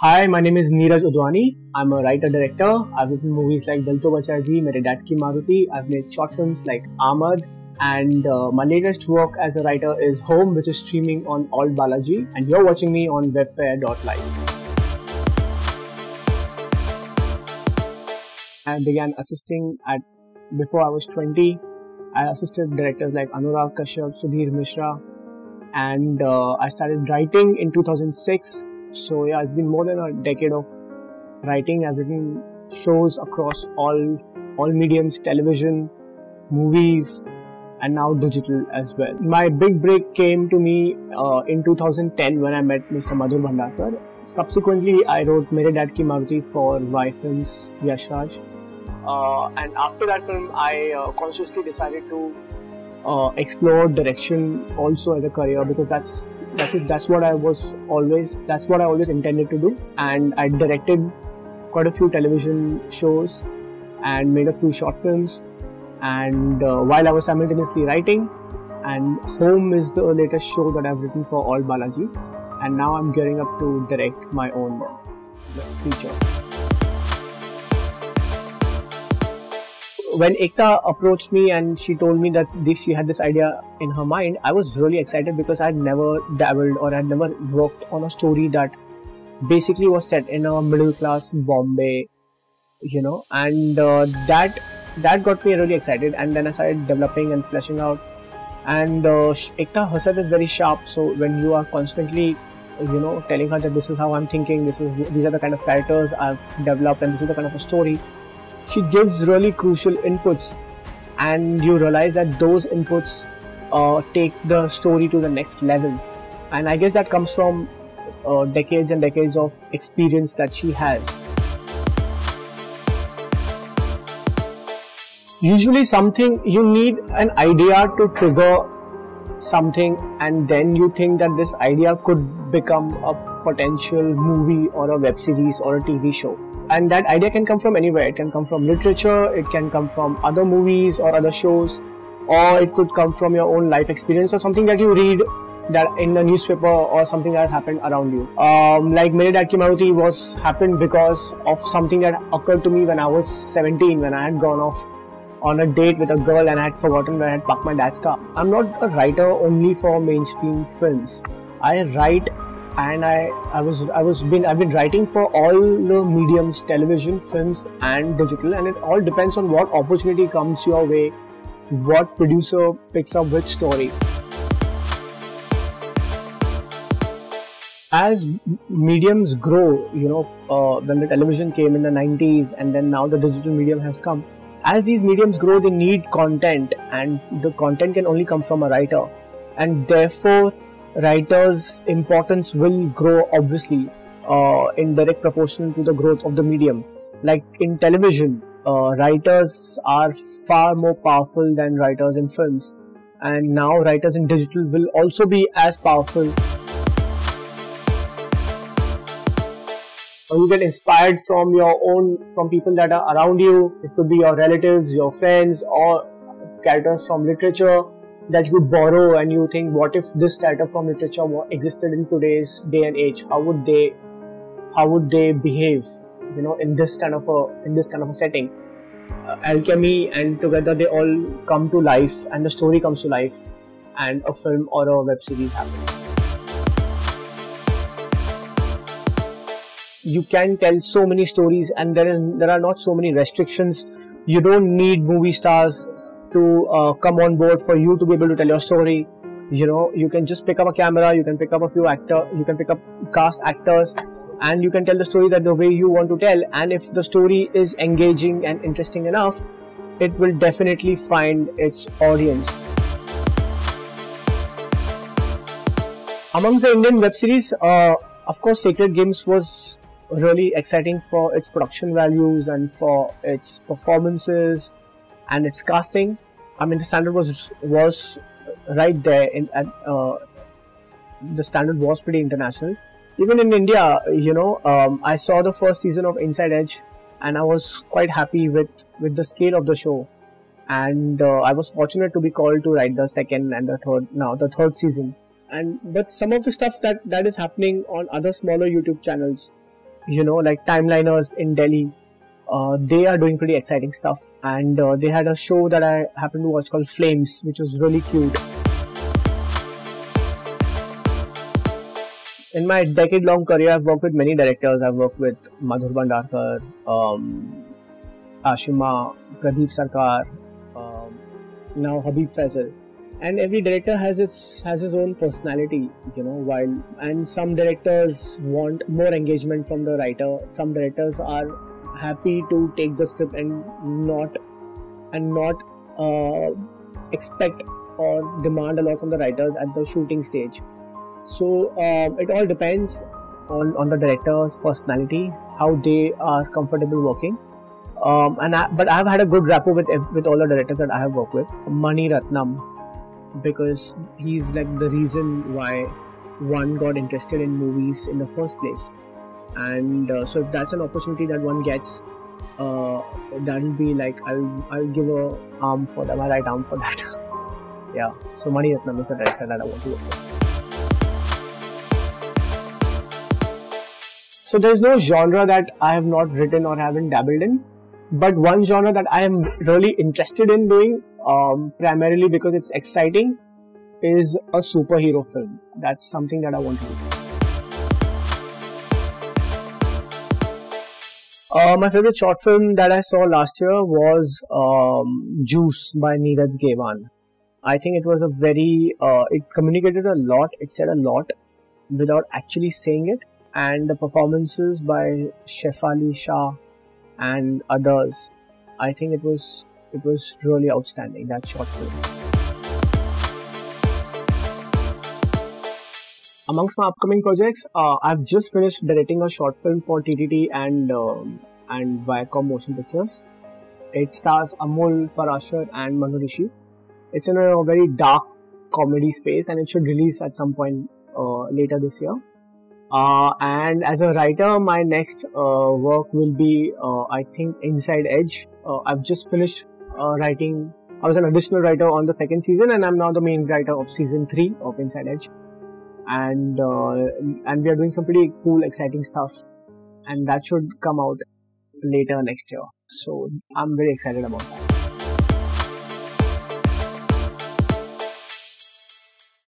Hi, my name is Neeraj Udhwani. I'm a writer-director. I've written movies like ALTBalaji, Mere Dad Ki Maruti. I've made short films like Ahmad. And my latest work as a writer is Home, which is streaming on ALTBalaji. And you're watching me on Webfare.live. I began assisting before I was 20. I assisted directors like Anurag Kashyap, Sudhir Mishra. And I started writing in 2006. So yeah, it's been more than a decade of writing. I've written shows across all mediums, television, movies, and now digital as well. My big break came to me in 2010 when I met Mr. Madhur Bhandarkar. Subsequently, I wrote Mere Dad Ki Maruti for Y Films, Yash Raj. And after that film, I consciously decided to explore direction also as a career, because that's what I always intended to do. And I directed quite a few television shows and made a few short films, and while I was simultaneously writing. And Home is the latest show that I've written for ALTBalaji, and now I'm gearing up to direct my own feature. When Ekta approached me and she told me that she had this idea in her mind, I was really excited, because I had never dabbled or had never worked on a story that basically was set in a middle class Bombay, and that got me really excited. And then I started developing and fleshing out. And Ekta herself is very sharp, so when you are constantly telling her that this is how I'm thinking, these are the kind of characters I've developed, and this is the kind of a story, she gives really crucial inputs, and you realize that those inputs take the story to the next level. And I guess that comes from decades and decades of experience that she has. Usually you need an idea to trigger something, and then you think that this idea could become a potential movie or a web series or a TV show. And that idea can come from anywhere. It can come from literature, it can come from other movies or other shows, or it could come from your own life experience or something that you read that in the newspaper or something that has happened around you. Like Mere Dad Ki Maruti happened because of something that occurred to me when I was 17, when I had gone off on a date with a girl and I had forgotten where I had parked my dad's car. I'm not a writer only for mainstream films. I write, and I've been writing for all the mediums, television, films and digital, and it all depends on what opportunity comes your way, what producer picks up which story. As mediums grow, when the television came in the 90s and then now the digital medium has come, as these mediums grow, they need content, and the content can only come from a writer, and therefore writers' importance will grow, obviously, in direct proportion to the growth of the medium. Like in television, writers are far more powerful than writers in films, and now writers in digital will also be as powerful. You get inspired from people that are around you. It could be your relatives, your friends, or characters from literature that you borrow, and you think, what if this character from literature existed in today's day and age? How would they behave, in this kind of a setting? Alchemy, and together they all come to life, and the story comes to life, and a film or a web series happens. You can tell so many stories, and there are not so many restrictions. You don't need movie stars to come on board for you to be able to tell your story. You can just pick up a camera, you can pick up a few you can pick up cast actors, and you can tell the story the way you want to tell. And if the story is engaging and interesting enough, it will definitely find its audience. Among the Indian web series, of course, Sacred Games was really exciting for its production values and for its performances and its casting. I mean, the standard was right there. The standard was pretty international. Even in India, I saw the first season of Inside Edge, and I was quite happy with the scale of the show. And I was fortunate to be called to write the second and the third season. But some of the stuff that is happening on other smaller YouTube channels, like timeliners in Delhi. They are doing pretty exciting stuff, and they had a show that I happened to watch called Flames, which was really cute. In my decade-long career, I've worked with many directors. I've worked with Madhur Bhandarkar, Ashima, Pradeep Sarkar, now Habib Faisal. And every director has his own personality, and some directors want more engagement from the writer. Some directors are happy to take the script and not expect or demand a lot from the writers at the shooting stage. So it all depends on the director's personality, how they are comfortable working. But I've had a good rapport with all the directors that I have worked with. Mani Ratnam, because he's like the reason why one got interested in movies in the first place. And so if that's an opportunity that one gets, that'll be like I'll give my right arm for that. Yeah. So Mani Ratnam is the director that I want to work with. So there's no genre that I have not written or haven't dabbled in, but one genre that I am really interested in doing, primarily because it's exciting, is a superhero film. That's something that I want to do. My favorite short film that I saw last year was Juice by Neeraj Udhwani. I think it was it communicated a lot, it said a lot without actually saying it. And the performances by Shefali Shah and others, I think it was really outstanding, that short film. Amongst my upcoming projects, I've just finished directing a short film for TTT and Viacom Motion Pictures. It stars Amol Parashar and Manu Rishi. It's in a very dark comedy space, and it should release at some point later this year. And as a writer, my next work will be, I think, Inside Edge. I've just finished writing. I was an additional writer on the second season, and I'm now the main writer of season 3 of Inside Edge. And we are doing some pretty cool, exciting stuff, and that should come out later next year. So I'm very excited about that.